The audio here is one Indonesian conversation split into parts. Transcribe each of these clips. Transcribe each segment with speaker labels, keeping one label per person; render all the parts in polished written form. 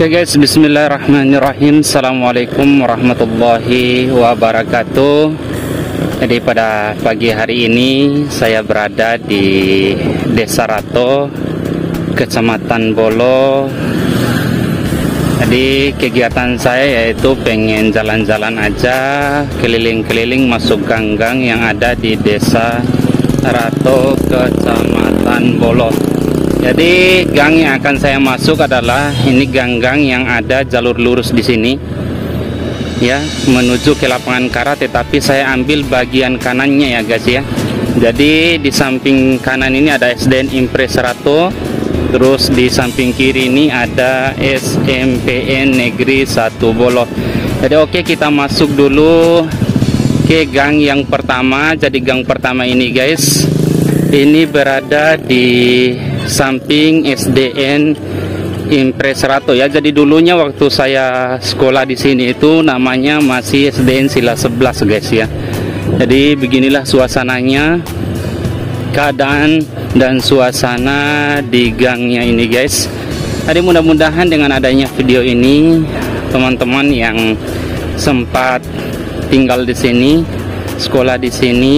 Speaker 1: Oke guys, bismillahirrahmanirrahim. Assalamualaikum warahmatullahi wabarakatuh. Jadi pada pagi hari ini saya berada di Desa Rato, Kecamatan Bolo. Jadi kegiatan saya yaitu pengen jalan-jalan aja, keliling-keliling masuk gang-gang yang ada di Desa Rato, Kecamatan Bolo. Jadi gang yang akan saya masuk adalah ini gang-gang yang ada jalur lurus di sini, ya, menuju ke lapangan karat. Tetapi saya ambil bagian kanannya ya guys ya. Jadi di samping kanan ini ada SDN Impres Rato, terus di samping kiri ini ada SMPN Negeri 1 Bolo. Jadi oke, kita masuk dulu ke gang yang pertama. Jadi gang pertama ini guys, ini berada di samping SDN Impres Rato ya. Jadi dulunya waktu saya sekolah di sini itu namanya masih SDN Sila 11 guys ya. Jadi beginilah suasananya, keadaan dan suasana di gangnya ini guys. Jadi mudah-mudahan dengan adanya video ini teman-teman yang sempat tinggal di sini, sekolah di sini,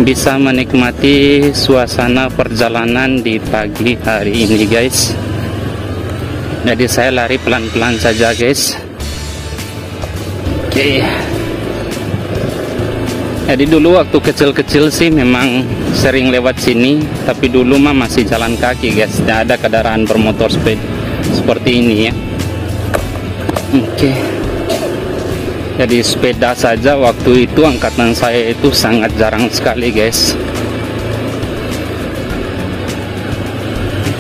Speaker 1: bisa menikmati suasana perjalanan di pagi hari ini guys. Jadi saya lari pelan-pelan saja guys. Oke. Jadi dulu waktu kecil-kecil sih memang sering lewat sini, tapi dulu mah masih jalan kaki guys, tidak ada kendaraan bermotor sepeda seperti ini ya. Oke. Jadi sepeda saja waktu itu angkatan saya itu sangat jarang sekali guys.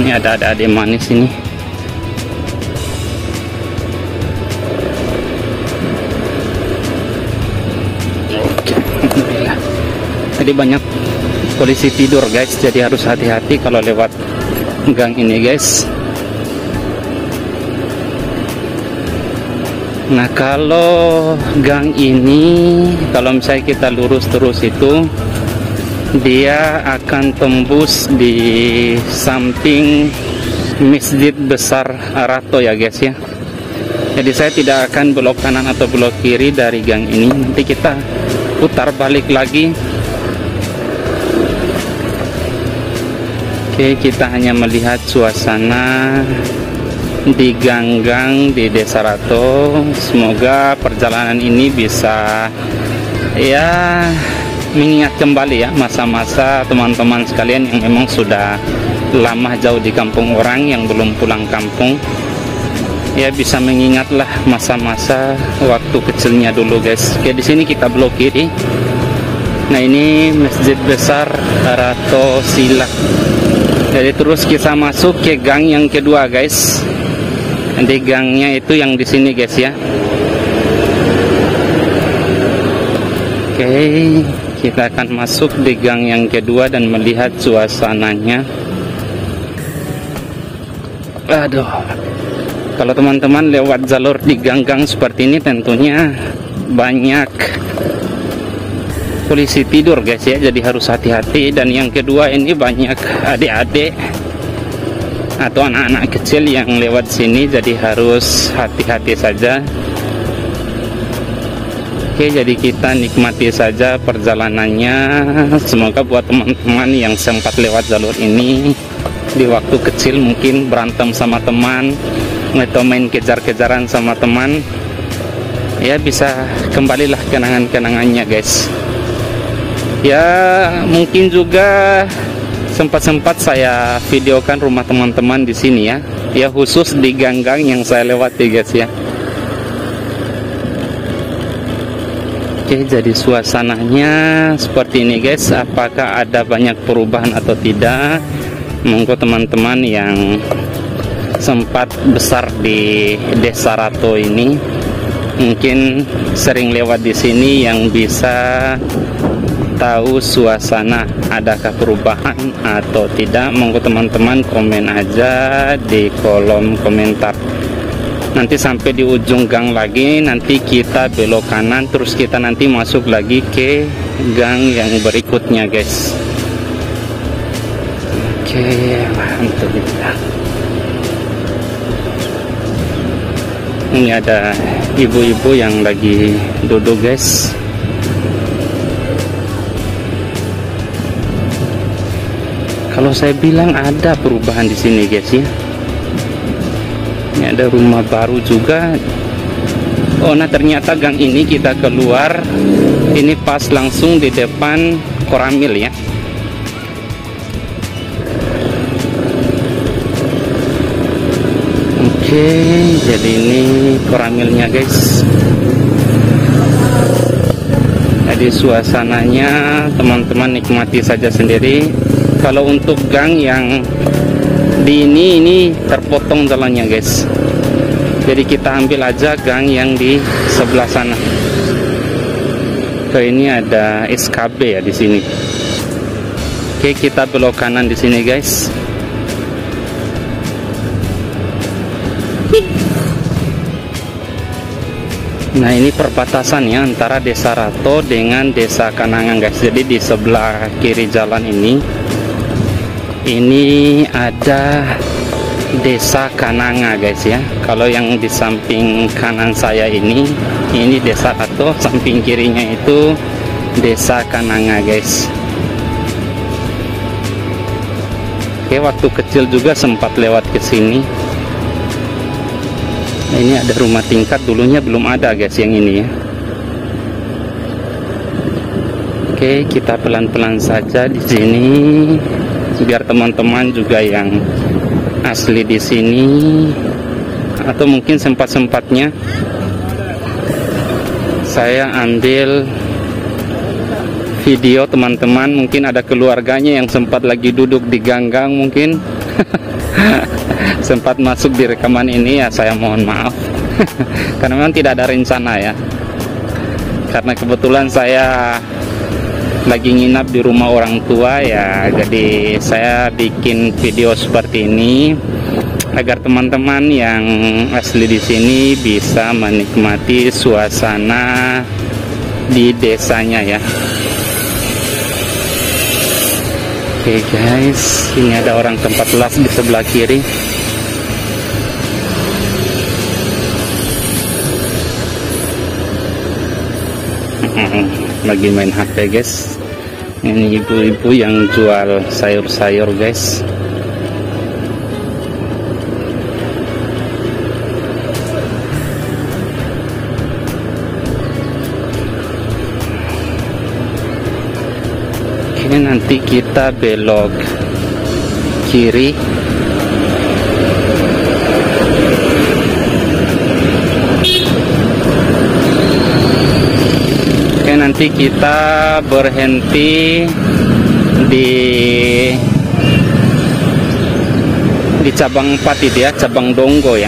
Speaker 1: Ini ada adik manis ini. Oke, alhamdulillah. Jadi banyak polisi tidur guys, jadi harus hati-hati kalau lewat gang ini guys. Nah kalau gang ini, kalau misalnya kita lurus terus itu, dia akan tembus di samping Masjid Besar Rato ya guys ya. Jadi saya tidak akan belok kanan atau belok kiri dari gang ini, nanti kita putar balik lagi. Oke, kita hanya melihat suasana di gang-gang di Desa Rato. Semoga perjalanan ini bisa ya mengingat kembali ya masa-masa teman-teman sekalian yang memang sudah lama jauh di kampung orang, yang belum pulang kampung. Ya bisa mengingatlah masa-masa waktu kecilnya dulu guys. Oke, di sini kita belok kiri. Nah ini Masjid Besar Rato Sila. Jadi terus kita masuk ke gang yang kedua guys. Di gangnya itu yang di sini guys ya. Oke, kita akan masuk di gang yang kedua dan melihat suasananya. Aduh, kalau teman-teman lewat jalur di gang-gang seperti ini tentunya banyak polisi tidur guys ya, jadi harus hati-hati. Dan yang kedua ini banyak adik-adik atau anak-anak kecil yang lewat sini, jadi harus hati-hati saja. Oke, jadi kita nikmati saja perjalanannya. Semoga buat teman-teman yang sempat lewat jalur ini di waktu kecil, mungkin berantem sama teman atau main kejar-kejaran sama teman, ya bisa kembalilah kenangan-kenangannya guys. Ya mungkin juga sempat-sempat saya videokan rumah teman-teman di sini ya. Ya khusus di gang-gang yang saya lewati guys ya. Oke, jadi suasananya seperti ini guys. Apakah ada banyak perubahan atau tidak? Monggo teman-teman yang sempat besar di Desa Rato ini, mungkin sering lewat di sini, yang bisa tahu suasana adakah perubahan atau tidak. Monggo teman-teman komen aja di kolom komentar. Nanti sampai di ujung gang lagi, nanti kita belok kanan, terus kita nanti masuk lagi ke gang yang berikutnya guys. Oke, alhamdulillah. Ini ada ibu-ibu yang lagi duduk guys. Kalau saya bilang ada perubahan di sini guys ya. Ini ada rumah baru juga. Oh, nah ternyata gang ini kita keluar, ini pas langsung di depan Koramil ya. Oke, jadi ini Koramilnya guys. Jadi suasananya teman-teman nikmati saja sendiri. Kalau untuk gang yang di ini terpotong jalannya guys. Jadi kita ambil aja gang yang di sebelah sana. Ke ini ada SKB ya di sini. Oke, kita belok kanan di sini guys. Nah, ini perbatasan ya antara Desa Rato dengan Desa Kanangan guys. Jadi di sebelah kiri jalan ini ada Desa Kananga guys ya. Kalau yang di samping kanan saya ini Desa Rato, samping kirinya itu Desa Kananga guys. Oke, waktu kecil juga sempat lewat ke sini. Nah, ini ada rumah tingkat, dulunya belum ada guys yang ini ya. Oke, kita pelan-pelan saja di sini biar teman-teman juga yang asli di sini atau mungkin sempat-sempatnya saya ambil video teman-teman, mungkin ada keluarganya yang sempat lagi duduk di gang-gang mungkin sempat masuk di rekaman ini ya, saya mohon maaf karena memang tidak ada rencana ya, karena kebetulan saya lagi nginap di rumah orang tua ya, jadi saya bikin video seperti ini agar teman-teman yang asli di sini bisa menikmati suasana di desanya ya. Oke guys, ini ada orang tempat las di sebelah kiri. Lagi main HP guys. Ini ibu-ibu yang jual sayur-sayur guys. Oke, nanti kita belok kiri. Oke, nanti kita berhenti di cabang 4 itu ya, cabang Donggo ya.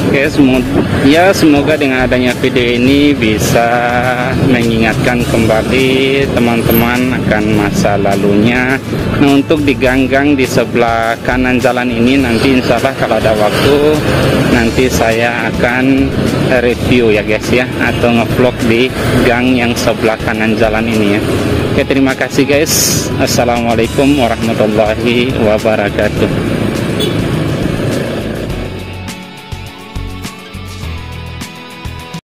Speaker 1: Oke, semoga dengan adanya video ini bisa mengingatkan kembali teman-teman akan masa lalunya. Nah, untuk di gang-gang di sebelah kanan jalan ini nanti insya Allah kalau ada waktu nanti saya akan review ya guys ya, atau ngevlog di gang yang sebelah kanan jalan ini ya. Oke, terima kasih guys. Assalamualaikum warahmatullahi wabarakatuh.